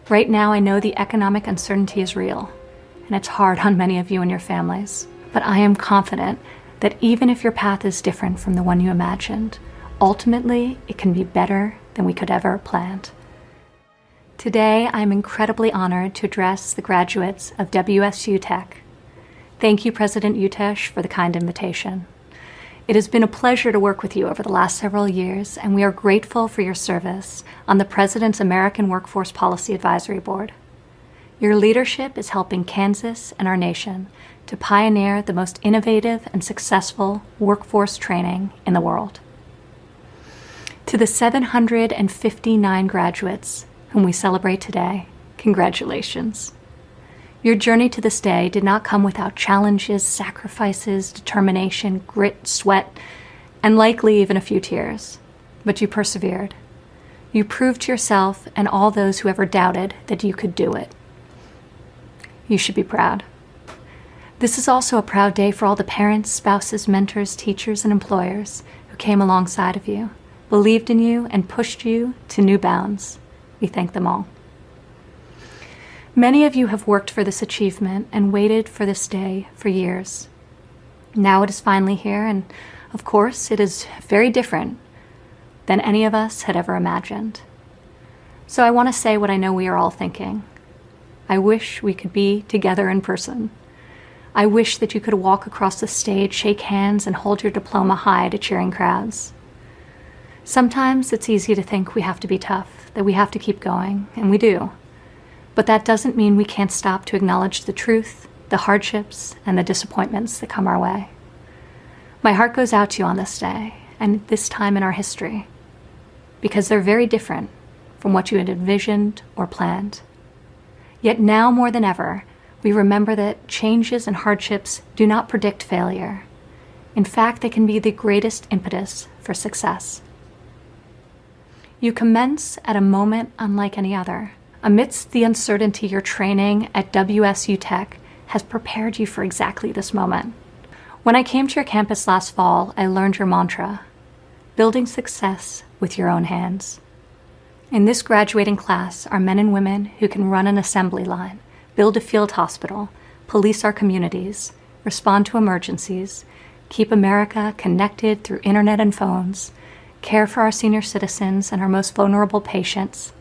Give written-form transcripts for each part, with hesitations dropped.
Right now, I know the economic uncertainty is real, and it's hard on many of you and your families. But I am confident that even if your path is different from the one you imagined, ultimately, it can be better than we could ever have planned. Today, I'm incredibly honored to address the graduates of WSU Tech. Thank you, President Utesh, for the kind invitation. It has been a pleasure to work with you over the last several years, and we are grateful for your service on the President's American Workforce Policy Advisory Board. Your leadership is helping Kansas and our nation to pioneer the most innovative and successful workforce training in the world. To the 759 graduates whom we celebrate today, congratulations. Your journey to this day did not come without challenges, sacrifices, determination, grit, sweat, and likely even a few tears. But you persevered. You proved to yourself and all those who ever doubted that you could do it. You should be proud. This is also a proud day for all the parents, spouses, mentors, teachers, and employers who came alongside of you, believed in you, and pushed you to new bounds. We thank them all. Many of you have worked for this achievement and waited for this day for years. Now it is finally here, and of course, it is very different than any of us had ever imagined. So I want to say what I know we are all thinking. I wish we could be together in person. I wish that you could walk across the stage, shake hands, and hold your diploma high to cheering crowds. Sometimes it's easy to think we have to be tough, that we have to keep going, and we do. But that doesn't mean we can't stop to acknowledge the truth, the hardships, and the disappointments that come our way. My heart goes out to you on this day, and this time in our history, because they're very different from what you had envisioned or planned. Yet now more than ever, we remember that changes and hardships do not predict failure. In fact, they can be the greatest impetus for success. You commence at a moment unlike any other. Amidst the uncertainty, your training at WSU Tech has prepared you for exactly this moment. When I came to your campus last fall, I learned your mantra, building success with your own hands. In this graduating class are men and women who can run an assembly line, build a field hospital, police our communities, respond to emergencies, keep America connected through internet and phones, care for our senior citizens and our most vulnerable patients,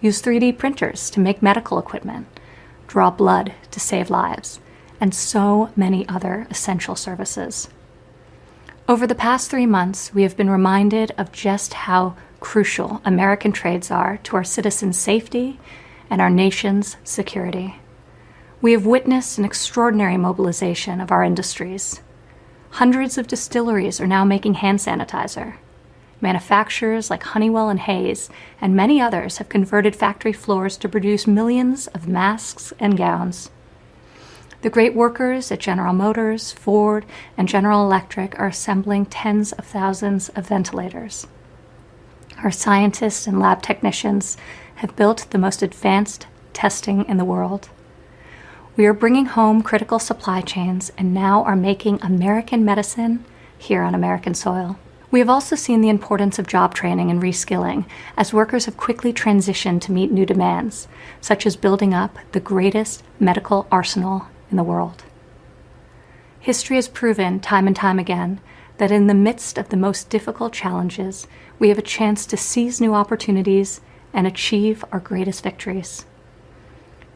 use 3D printers to make medical equipment, draw blood to save lives, and so many other essential services. Over the past 3 months, we have been reminded of just how crucial American trades are to our citizens' safety and our nation's security. We have witnessed an extraordinary mobilization of our industries. Hundreds of distilleries are now making hand sanitizer. Manufacturers like Honeywell and Hayes and many others have converted factory floors to produce millions of masks and gowns. The great workers at General Motors, Ford, and General Electric are assembling tens of thousands of ventilators. Our scientists and lab technicians have built the most advanced testing in the world. We are bringing home critical supply chains and now are making American medicine here on American soil. We have also seen the importance of job training and reskilling as workers have quickly transitioned to meet new demands, such as building up the greatest medical arsenal in the world. History has proven time and time again that in the midst of the most difficult challenges, we have a chance to seize new opportunities and achieve our greatest victories.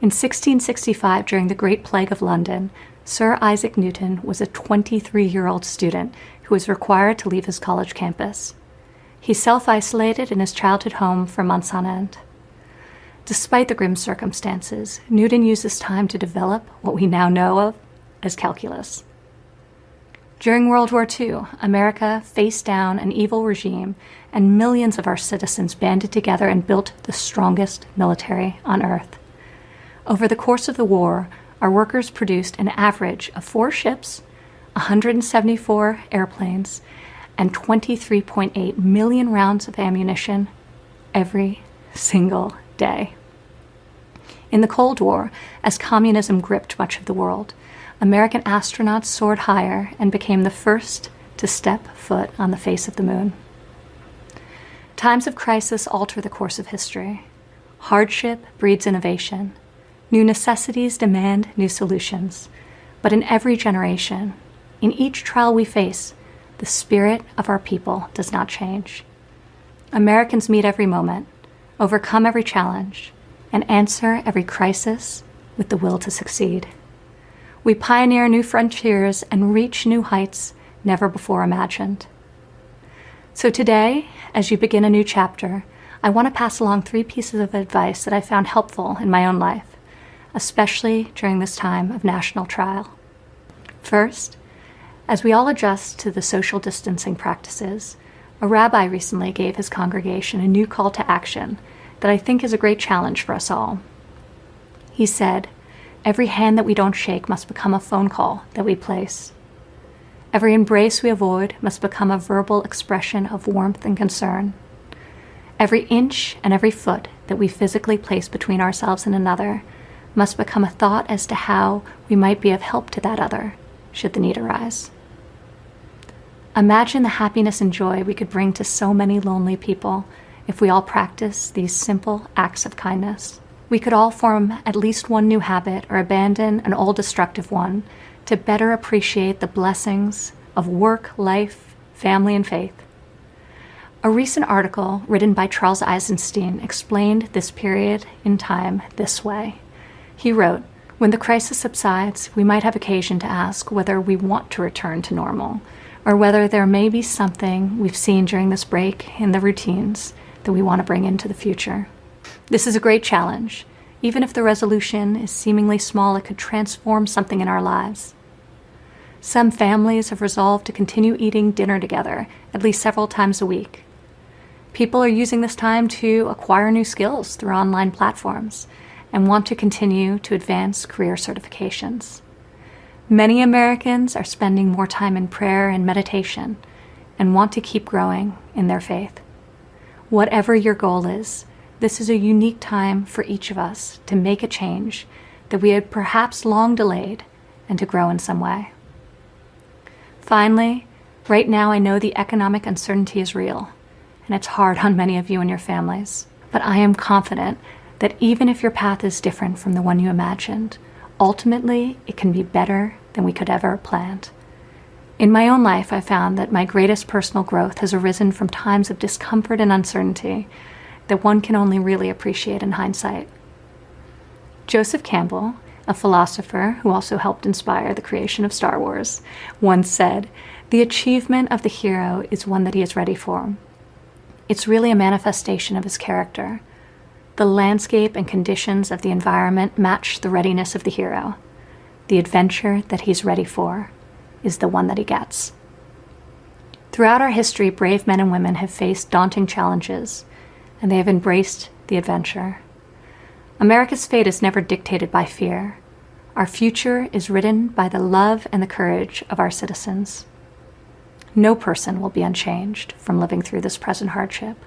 In 1665, during the Great Plague of London, Sir Isaac Newton was a 23-year-old student who was required to leave his college campus. He self-isolated in his childhood home for months on end. Despite the grim circumstances, Newton used this time to develop what we now know of as calculus. During World War II, America faced down an evil regime, and millions of our citizens banded together and built the strongest military on earth. Over the course of the war, our workers produced an average of 4 ships, 174 airplanes, and 23.8 million rounds of ammunition every single day. In the Cold War, as communism gripped much of the world, American astronauts soared higher and became the first to step foot on the face of the moon. Times of crisis alter the course of history. Hardship breeds innovation. New necessities demand new solutions. But in every generation, in each trial we face, the spirit of our people does not change. Americans meet every moment, overcome every challenge, and answer every crisis with the will to succeed. We pioneer new frontiers and reach new heights never before imagined. So today, as you begin a new chapter, I want to pass along 3 pieces of advice that I found helpful in my own life, especially during this time of national trial. First, as we all adjust to the social distancing practices, a rabbi recently gave his congregation a new call to action that I think is a great challenge for us all. He said, "Every hand that we don't shake must become a phone call that we place. Every embrace we avoid must become a verbal expression of warmth and concern. Every inch and every foot that we physically place between ourselves and another must become a thought as to how we might be of help to that other, should the need arise." Imagine the happiness and joy we could bring to so many lonely people if we all practice these simple acts of kindness. We could all form at least one new habit or abandon an old destructive one to better appreciate the blessings of work, life, family, and faith. A recent article written by Charles Eisenstein explained this period in time this way. He wrote, "When the crisis subsides, we might have occasion to ask whether we want to return to normal, or whether there may be something we've seen during this break in the routines that we want to bring into the future." This is a great challenge. Even if the resolution is seemingly small, it could transform something in our lives. Some families have resolved to continue eating dinner together at least several times a week. People are using this time to acquire new skills through online platforms and want to continue to advance career certifications. Many Americans are spending more time in prayer and meditation and want to keep growing in their faith. Whatever your goal is, this is a unique time for each of us to make a change that we had perhaps long delayed and to grow in some way. Finally, right now I know the economic uncertainty is real, and it's hard on many of you and your families. But I am confident that even if your path is different from the one you imagined, ultimately it can be better than we could ever have planned. In my own life, I found that my greatest personal growth has arisen from times of discomfort and uncertainty that one can only really appreciate in hindsight. Joseph Campbell, a philosopher who also helped inspire the creation of Star Wars, once said, "The achievement of the hero is one that he is ready for. It's really a manifestation of his character. The landscape and conditions of the environment match the readiness of the hero. The adventure that he's ready for is the one that he gets." Throughout our history, brave men and women have faced daunting challenges, and they have embraced the adventure. America's fate is never dictated by fear. Our future is written by the love and the courage of our citizens. No person will be unchanged from living through this present hardship.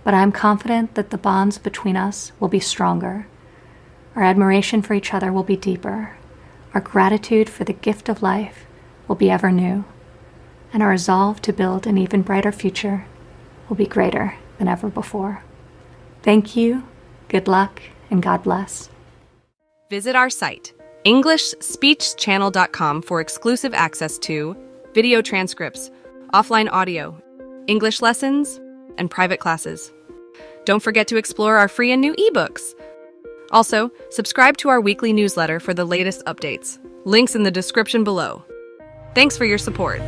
But I am confident that the bonds between us will be stronger. Our admiration for each other will be deeper. Our gratitude for the gift of life will be ever new. And our resolve to build an even brighter future will be greater than ever before. Thank you, good luck, and God bless. Visit our site, EnglishSpeechChannel.com, for exclusive access to video transcripts, offline audio, English lessons, and private classes. Don't forget to explore our free and new ebooks. Also, subscribe to our weekly newsletter for the latest updates. Links in the description below. Thanks for your support.